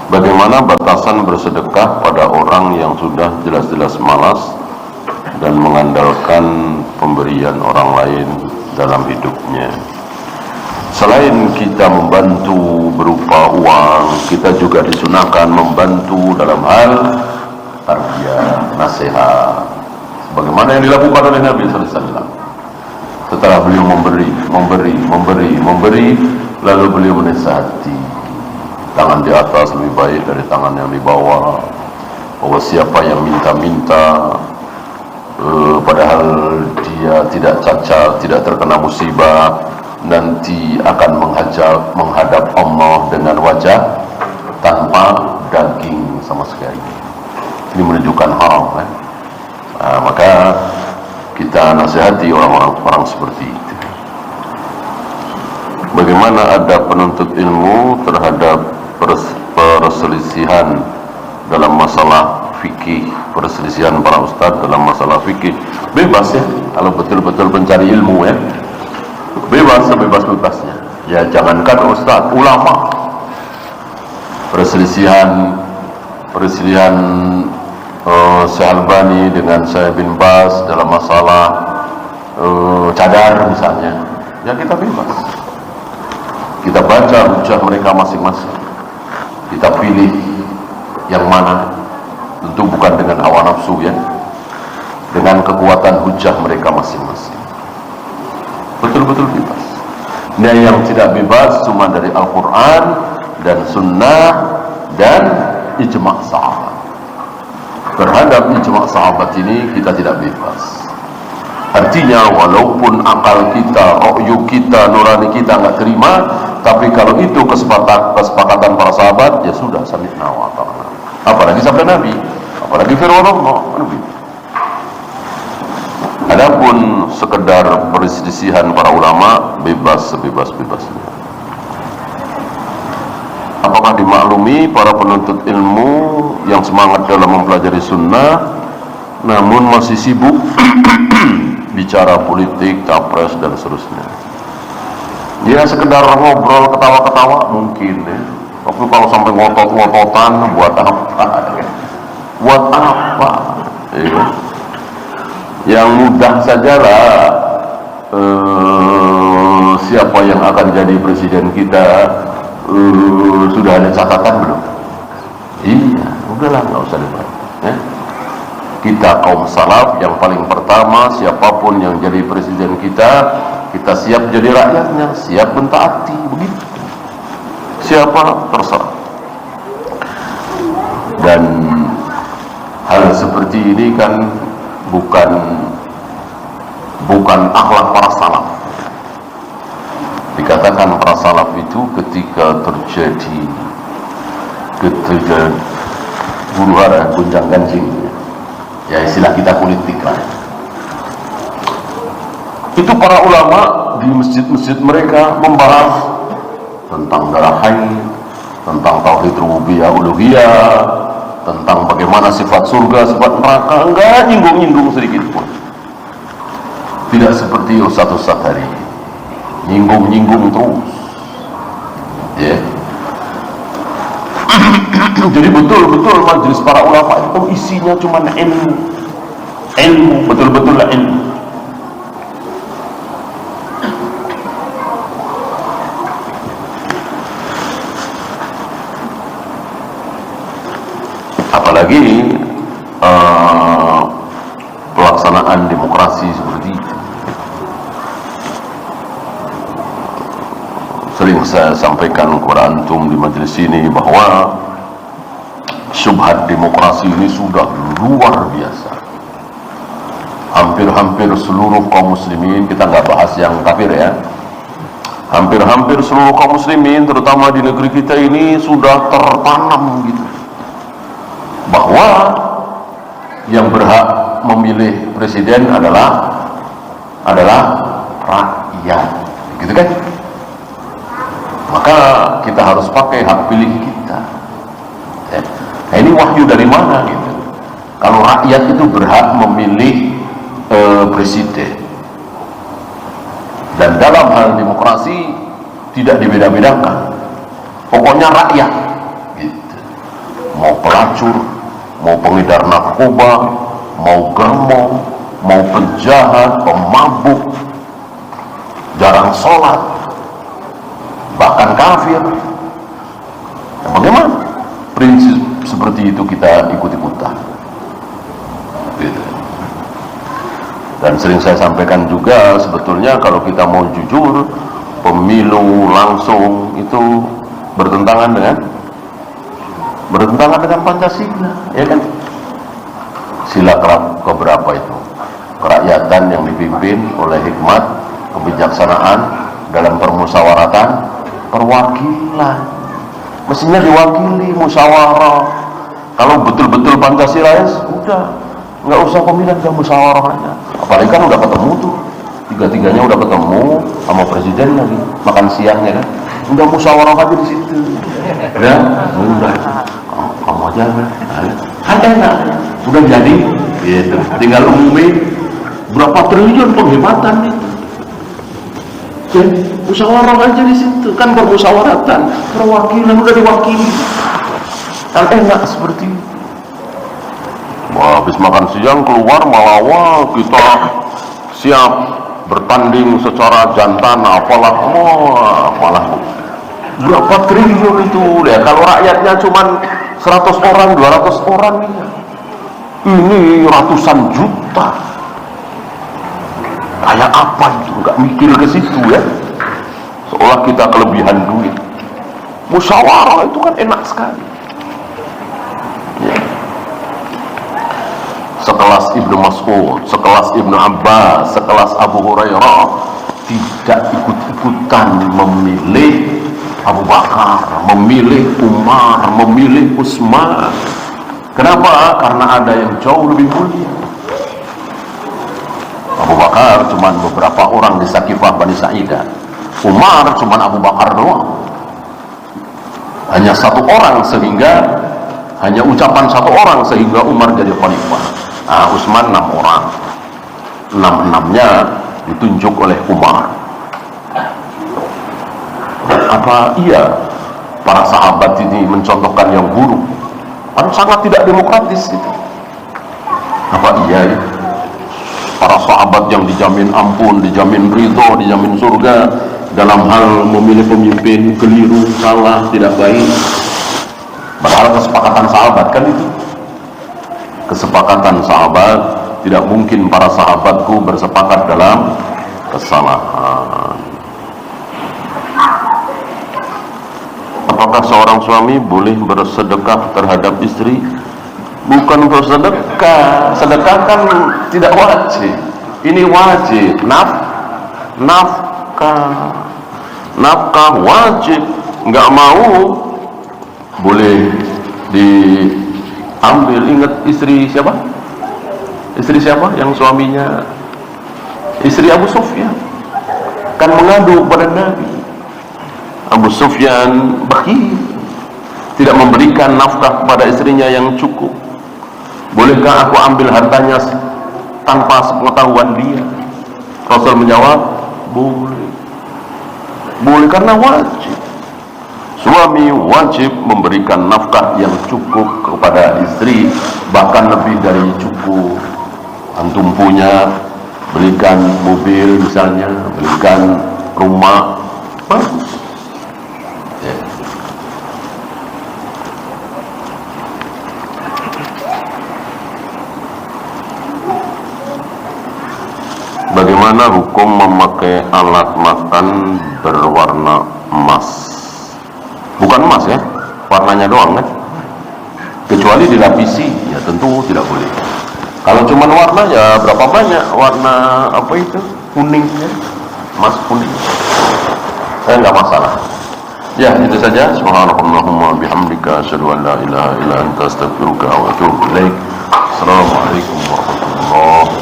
Bagaimana batasan bersedekah pada orang yang sudah jelas-jelas malas dan mengandalkan pemberian orang lain dalam hidupnya? Selain kita membantu berupa uang, kita juga disunahkan membantu dalam hal tarbiyah, nasihat. Bagaimana yang dilakukan oleh Nabi sallallahu alaihi wasallam? Setelah beliau memberi, lalu beliau menasihati. Tangan di atas lebih baik dari tangan yang di bawah. Bahwa siapa yang minta-minta, padahal dia tidak cacat, tidak terkena musibah, nanti akan menghadap Allah dengan wajah tanpa daging sama sekali. Ini menunjukkan haram, kan? Maka kita nasihati orang-orang seperti itu. Bagaimana adab penuntut ilmu terhadap perselisihan dalam masalah fikih, perselisihan para ustadz dalam masalah fikih? Bebas ya, kalau betul-betul pencari ilmu ya, bebas sebebas-bebasnya. Ya jangankan ustadz, ulama. Perselisihan Syekh Albani dengan Syekh bin Baz dalam masalah cadar misalnya, ya kita bebas. Kita baca hujah mereka masing-masing, kita pilih yang mana, tentu bukan dengan hawa nafsu ya, dengan kekuatan hujah mereka masing-masing. Betul-betul bebas. Nah yang tidak bebas cuma dari Al-Quran dan Sunnah dan ijma' sahabat. Terhadap ijma' sahabat ini kita tidak bebas. Artinya walaupun akal kita, ra'yu kita, nurani kita nggak terima, tapi kalau itu kesepakatan para sahabat, ya sudah, sami'na wa ata'na. Apalagi sabda Nabi, apalagi firman Allah. Adapun sekedar perselisihan para ulama, bebas sebebas-bebasnya. Apakah dimaklumi para penuntut ilmu yang semangat dalam mempelajari sunnah namun masih sibuk bicara politik, capres dan seterusnya? Ya sekedar ngobrol, ketawa-ketawa mungkin ya. Tapi kalau sampai ngotot-ngototan, buat apa? Buat apa? Ya. Yang mudah sajalah, siapa yang akan jadi presiden kita, sudah ada catatan belum? Iya, udahlah, nggak usah dibahas. Ya. Kita kaum salaf yang paling pertama, siapapun yang jadi presiden kita siap jadi rakyatnya, siap mentaati, begitu. Siapa terserah. Dan hal seperti ini kan bukan akhlak para salaf. Dikatakan para salaf itu ketika terjadi huru-hara, gunjang ganjing, ya istilah kita politik lah. Itu para ulama di masjid-masjid mereka membahas tentang darah haid, tentang tauhid rububiyah uluhiyah, tentang bagaimana sifat surga, sifat neraka, enggak nyinggung-nyinggung sedikit pun. Tidak seperti ustaz-ustaz hari ini, nyinggung-nyinggung terus. Ya. Jadi betul-betul majelis para ulama itu isinya cuma ilmu, betul-betul ilmu. Apalagi pelaksanaan demokrasi seperti itu. Sering saya sampaikan kepada antum di majelis ini bahwa syubhat demokrasi ini sudah luar biasa. Hampir-hampir seluruh kaum muslimin, kita nggak bahas yang kafir ya, hampir-hampir seluruh kaum muslimin terutama di negeri kita ini sudah tertanam gitu, bahwa yang berhak memilih presiden adalah rakyat, gitu kan? Maka kita harus pakai hak pilih kita. Nah ini wahyu dari mana gitu? Kalau rakyat itu berhak memilih presiden, dan dalam hal demokrasi tidak dibeda-bedakan, pokoknya rakyat gitu. mau pelacur, mau pengedar narkoba, mau germo, mau penjahat, pemabuk, jarang sholat, bahkan kafir. Ya, bagaimana prinsip seperti itu kita ikut-ikutan? Gitu. Dan sering saya sampaikan juga, sebetulnya kalau kita mau jujur, pemilu langsung itu bertentangan dengan Pancasila, ya kan? Sila keberapa itu? Kerakyatan yang dipimpin oleh hikmat, kebijaksanaan dalam permusyawaratan, perwakilan. Mestinya diwakili, musyawarah. Kalau betul-betul Pancasila ya sudah, nggak usah pemilihan, nggak musyawarah aja. Apalagi kan udah ketemu tuh, tiga-tiganya udah ketemu sama presiden lagi, makan siangnya kan, udah musyawarah aja di situ, ya, udah, kamu aja, kan enak, udah jadi, gitu. Tinggal umumin berapa triliun penghematan itu, ya, musyawarah aja di situ, kan bermusyawaratan, perwakilan udah diwakili, kan enak seperti itu. Wah, habis makan siang keluar malah wah kita siap bertanding secara jantan apalah, malah berapa triliun itu ya. Kalau rakyatnya cuma 100 orang 200 orang ini ratusan juta, kayak apa itu, nggak mikir ke situ ya, seolah kita kelebihan duit. Musyawarah itu kan enak sekali ya. Sekelas Ibnu Mas'ud, sekelas Ibnu Abbas, sekelas Abu Hurairah tidak ikut-ikutan memilih Abu Bakar, memilih Umar, memilih Utsman. Kenapa? Karena ada yang jauh lebih mulia. Abu Bakar cuma beberapa orang di Sakifah Bani Sa'idah, Umar cuma Abu Bakar doang, hanya satu orang, sehingga hanya ucapan satu orang sehingga Umar jadi khalifah. Nah, Utsman 6 orang, 6-6-nya ditunjuk oleh Umar. Apa iya para sahabat ini mencontohkan yang buruk? Kan sangat tidak demokratis itu. Apa iya ya? Para sahabat yang dijamin ampun, dijamin ridho, dijamin surga, dalam hal memilih pemimpin keliru, salah, tidak baik. Padahal kesepakatan sahabat kan itu. Kesepakatan sahabat, tidak mungkin para sahabatku bersepakat dalam kesalahan. Apakah seorang suami boleh bersedekah terhadap istri? Bukan bersedekah, sedekah kan tidak wajib, ini wajib. Nafkah wajib, nggak mau boleh diambil. Ingat istri siapa? Istri siapa yang suaminya? Istri Abu Sufyan kan mengadu kepada Nabi. Abu Sufyan bakhil, tidak memberikan nafkah kepada istrinya yang cukup. Bolehkah aku ambil hartanya tanpa sepengetahuan dia? Rasul menjawab, boleh. Boleh karena wajib. Suami wajib memberikan nafkah yang cukup kepada istri, bahkan lebih dari cukup. Antum punya, belikan mobil misalnya, belikan rumah, bagus ya. Bagaimana hukum memakai alat makan berwarna emas? Bukan emas ya, warnanya doang kan, kecuali dilapisi, ya tentu tidak boleh. Kalau cuma warna ya berapa banyak warna apa itu, kuning ya, emas kuning, nggak masalah. Ya itu saja. Subhanallahumma bihamdika asyhadu an la ilaha illa anta astaghfiruka wa atubu ilaik. Assalamualaikum warahmatullahi wabarakatuh.